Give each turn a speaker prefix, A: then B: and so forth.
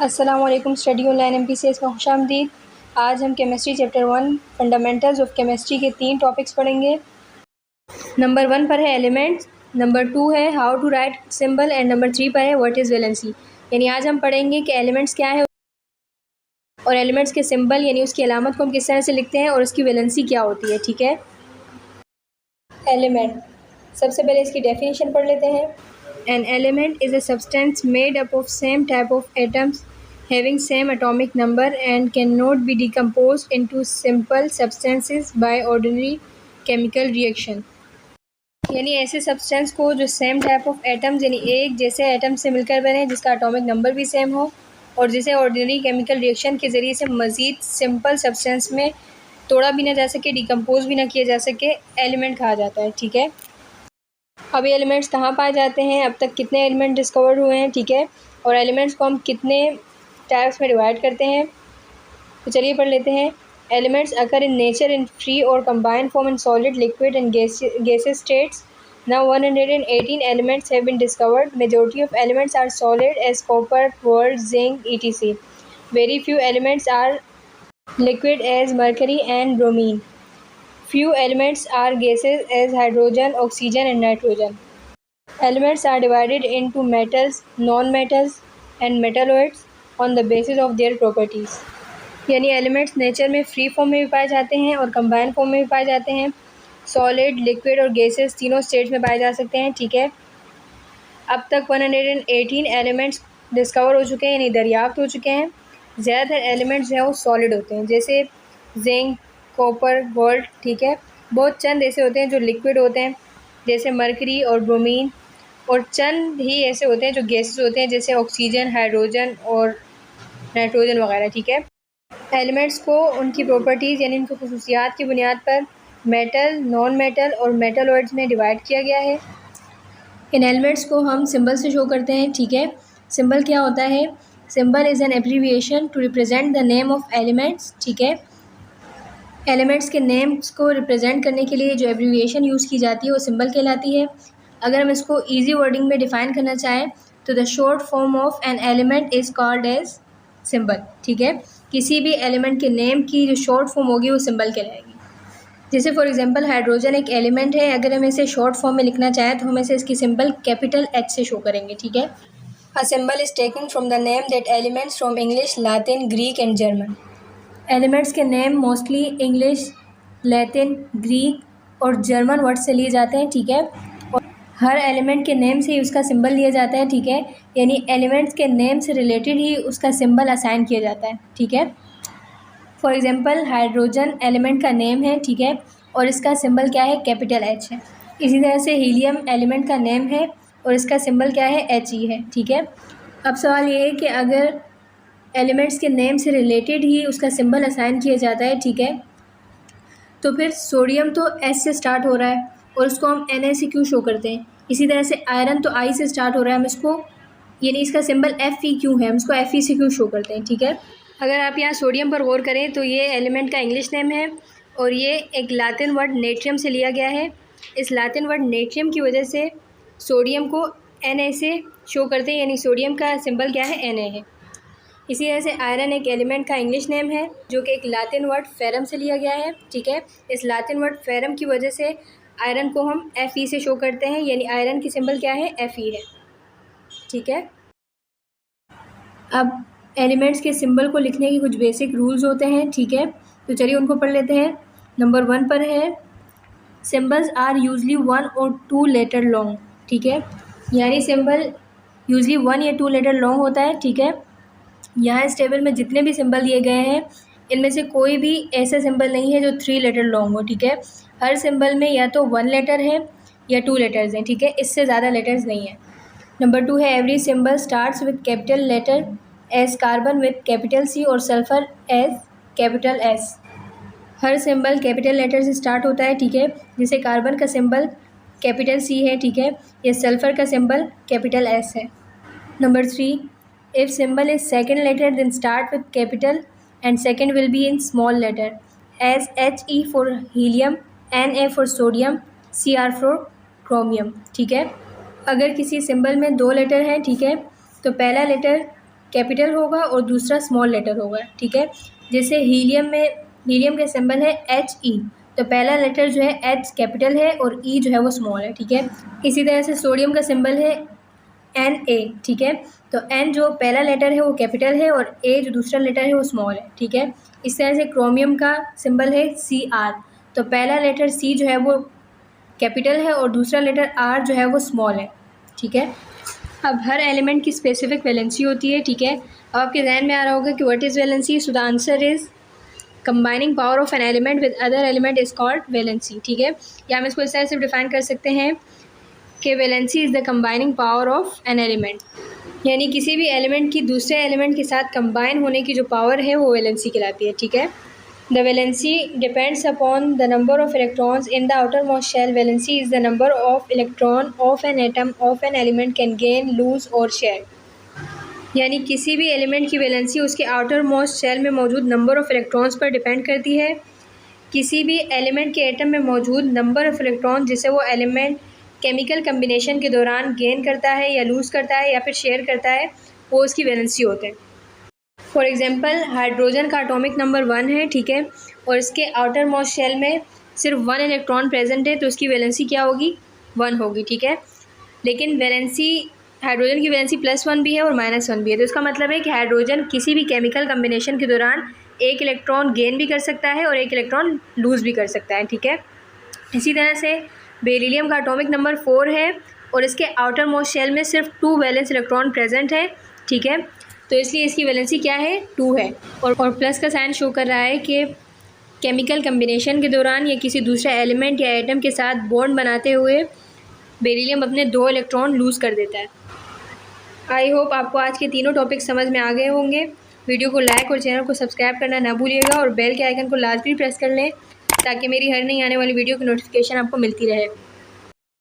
A: अस्सलामुअलैकुम study online MPCS में खुशामदीद। आज हम chemistry chapter 1 fundamentals of chemistry के 3 टॉपिक्स पढ़ेंगे। नंबर 1 पर है एलिमेंट्स, नंबर 2 है how to write symbol and number 3 पर है व्हाट इज़ वैलेंसी। यानी आज हम पढ़ेंगे कि एलिमेंट्स क्या है और एलिमेंट्स के सिंबल यानी उसकी अलामत को हम किस तरह से लिखते हैं और उसकी वैलेंसी क्या होती है। ठीक है, एलिमेंट सबसे पहले इसकी डेफिनेशन पढ़ लेते हैं। An element is a substance made up of same type of atoms having same atomic number and cannot be decomposed into simple substances by ordinary chemical reaction। यानी ऐसे सब्सटेंस को जो सेम टाइप ऑफ एटम्स यानी एक जैसे atom से मिलकर बने जिसका एटॉमिक नंबर भी सेम हो और जिसे ऑर्डिनरी केमिकल रिएक्शन के ज़रिए से मज़ीद सिंपल सब्सटेंस में तोड़ा भी ना जा सके, डिकम्पोज भी ना किया जा सके, एलिमेंट कहा जाता है। ठीक है, अब ये एलिमेंट्स कहाँ पाए जाते हैं, अब तक कितने एलिमेंट डिस्कवर हुए हैं। ठीक है, और एलिमेंट्स को हम कितने टाइप्स में डिवाइड करते हैं, तो चलिए पढ़ लेते हैं। Elements occur in nature in free और combined form in solid, liquid and gaseous states. Now 118 elements have been discovered. Majority of elements are solid as copper, quartz, zinc, etc. Very few elements are liquid as mercury and bromine. Few elements are gases as hydrogen, oxygen and nitrogen. Elements are divided into metals, non-metals and metalloids on the basis of their properties. यानी elements nature में free form में भी पाए जाते हैं और combined form में भी पाए जाते हैं। सॉलिड, लिक्विड और गैसेस तीनों स्टेट्स में पाए जा सकते हैं। ठीक है, अब तक 118 एलिमेंट्स डिस्कवर हो चुके हैं यानी दरियाफ्त हो चुके हैं। ज़्यादातर एलिमेंट्स जो है वो सॉलिड होते हैं, जैसे जिंक, कॉपर, गोल्ड। ठीक है, बहुत चंद ऐसे होते हैं जो लिक्विड होते हैं जैसे मरकरी और ब्रोमीन, और चंद ही ऐसे होते हैं जो गैसेस होते हैं जैसे ऑक्सीजन, हाइड्रोजन और नाइट्रोजन वगैरह। ठीक है, एलिमेंट्स को उनकी प्रॉपर्टीज़ यानी उनकी खुसूसियात की बुनियाद पर मेटल, नॉन मेटल और मेटलॉइड्स में डिवाइड किया गया है। इन एलिमेंट्स को हम सिंबल से शो करते हैं। ठीक है, सिंबल क्या होता है? Symbol is an abbreviation to represent the name of elements. ठीक है, एलिमेंट्स के नेम्स को रिप्रेजेंट करने के लिए जो एब्रीविएशन यूज़ की जाती है वो सिंबल कहलाती है। अगर हम इसको ईजी वर्डिंग में डिफ़ाइन करना चाहें तो the short form of an element is called as symbol. ठीक है, किसी भी एलिमेंट के नेम की जो शॉर्ट फॉर्म होगी वो सिंबल कहलाएगी। जैसे फॉर एग्जांपल हाइड्रोजन एक एलिमेंट है, अगर हम इसे शॉर्ट फॉर्म में लिखना चाहें तो हम इसे इसकी सिंबल कैपिटल H से शो करेंगे। ठीक है, a symbol is taken from the name that elements from English, Latin, Greek and German. Elements के name mostly English, Latin, Greek और जर्मन वर्ड से लिए जाते हैं। ठीक है, और हर एलिमेंट के नेम से ही उसका सिंबल लिया जाता है। ठीक है, यानी एलिमेंट्स के नेम से रिलेटेड ही उसका सिंबल असाइन किया जाता है। ठीक है, फॉर एग्जांपल हाइड्रोजन एलिमेंट का नेम है। ठीक है, और इसका सिंबल क्या है? कैपिटल H है। इसी तरह से हीलियम एलिमेंट का नेम है और इसका सिंबल क्या है? He है। ठीक है, अब सवाल ये है कि अगर एलिमेंट्स के नेम से रिलेटेड ही उसका सिंबल असाइन किया जाता है, ठीक है, तो फिर सोडियम तो S से स्टार्ट हो रहा है और उसको हम Na से क्यों शो करते हैं? इसी तरह से आयरन तो I से स्टार्ट हो रहा है, हम इसको यानी इसका सिंबल Fe क्यों है, हम इसको Fe से क्यों शो करते हैं? ठीक है, अगर आप यहाँ सोडियम पर गौर करें तो ये एलिमेंट का इंग्लिश नेम है और ये एक लातिन वर्ड नेट्रियम से लिया गया है। इस लातिन वर्ड नेट्रियम की वजह से सोडियम को Na से शो करते हैं, यानी सोडियम का सिंबल क्या है? Na है। इसी तरह से आयरन एक एलिमेंट का इंग्लिश नेम है जो कि एक लातिन वर्ड फेरम से लिया गया है। ठीक है, इस लातिन वर्ड फेरम की वजह से आयरन को हम Fe से शो करते हैं, यानी आयरन की सिंबल क्या है? Fe है। ठीक है, अब एलिमेंट्स के सिंबल को लिखने के कुछ बेसिक रूल्स होते हैं। ठीक है, तो चलिए उनको पढ़ लेते हैं। नंबर 1 पर है सिंबल्स आर यूजली 1 और 2 लेटर लॉन्ग। ठीक है, यानी सिंबल यूजली 1 या 2 लेटर लॉन्ग होता है। ठीक है, यहाँ इस टेबल में जितने भी सिंबल दिए गए हैं इनमें से कोई भी ऐसा सिंबल नहीं है जो 3 लेटर लॉन्ग हो। ठीक है, हर सिंबल में या तो 1 लेटर है या 2 लेटर्स हैं। ठीक है, इससे ज़्यादा लेटर्स नहीं है। नंबर 2 है every symbol starts with capital letter as carbon with capital C और सल्फर एज कैपिटल S। हर सिंबल कैपिटल लेटर से स्टार्ट होता है। ठीक है, जैसे कार्बन का सिंबल कैपिटल C है। ठीक है, या सल्फर का सिंबल कैपिटल S है। Number 3, if symbol is second letter then start with capital and second will be in small letter as He for helium, Na for sodium, Cr for chromium। ठीक है, अगर किसी symbol में 2 letter हैं, ठीक है, तो पहला लेटर कैपिटल होगा और दूसरा स्मॉल लेटर होगा, ठीक है। जैसे हीलियम का सिंबल है He, तो पहला लेटर जो है H कैपिटल है और E जो है वो स्मॉल है, ठीक है। इसी तरह से सोडियम का सिंबल है Na, ठीक है। तो N जो पहला लेटर है वो कैपिटल है और A जो दूसरा लेटर है वो स्मॉल है, ठीक है। इस तरह से क्रोमियम का सिंबल है Cr, तो पहला लेटर C जो है वो कैपिटल है और दूसरा लेटर R जो है वो स्मॉल है, ठीक है। अब हर एलिमेंट की स्पेसिफिक वैलेंसी होती है, ठीक है। अब आपके जहन में आ रहा होगा कि what is valency, so the answer is combining power of an element with other element is called valency, ठीक है। या हम इसको इस तरह से डिफाइन कर सकते हैं कि valency is the combining power of an element, यानी किसी भी एलिमेंट की दूसरे एलिमेंट के साथ कंबाइन होने की जो पावर है वो वैलेंसी कहलाती है, ठीक है। The valency depends upon the number of electrons in the outermost shell. Valency is the number of electron of an atom of an element can gain, lose or share. यानी किसी भी element की valency उसके outer most shell में मौजूद number of electrons पर depend करती है। किसी भी एलिमेंट के एटम में मौजूद नंबर ऑफ़ इलेक्ट्रॉन जिसे वो एलिमेंट केमिकल कम्बिनेशन के दौरान गेन करता है या लूज़ करता है या फिर शेयर करता है, वो उसकी वैलेंसी होते हैं। फॉर एग्ज़ाम्पल, हाइड्रोजन का एटॉमिक नंबर 1 है, ठीक है, और इसके आउटर मोस्ट शेल में सिर्फ 1 इलेक्ट्रॉन प्रेजेंट है, तो इसकी वैलेंसी क्या होगी, 1 होगी, ठीक है। लेकिन वैलेंसी हाइड्रोजन की वैलेंसी +1 भी है और -1 भी है, तो इसका मतलब है कि हाइड्रोजन किसी भी केमिकल कम्बिनेशन के दौरान 1 इलेक्ट्रॉन गेन भी कर सकता है और 1 इलेक्ट्रॉन लूज़ भी कर सकता है, ठीक है। इसी तरह से बेरिलियम का एटॉमिक नंबर 4 है और इसके आउटर मोस्ट शेल में सिर्फ 2 वैलेंस इलेक्ट्रॉन प्रेजेंट है, ठीक है, तो इसलिए इसकी वैलेंसी क्या है, 2 है। और प्लस का साइन शो कर रहा है कि केमिकल कम्बिनेशन के दौरान या किसी दूसरे एलिमेंट या एटम के साथ बॉन्ड बनाते हुए बेरिलियम अपने 2 इलेक्ट्रॉन लूज़ कर देता है। आई होप आपको आज के तीनों टॉपिक समझ में आ गए होंगे। वीडियो को लाइक और चैनल को सब्सक्राइब करना ना भूलिएगा और बेल के आइकन को लाजमी प्रेस कर लें ताकि मेरी हर नई आने वाली वीडियो की नोटिफिकेशन आपको मिलती रहे।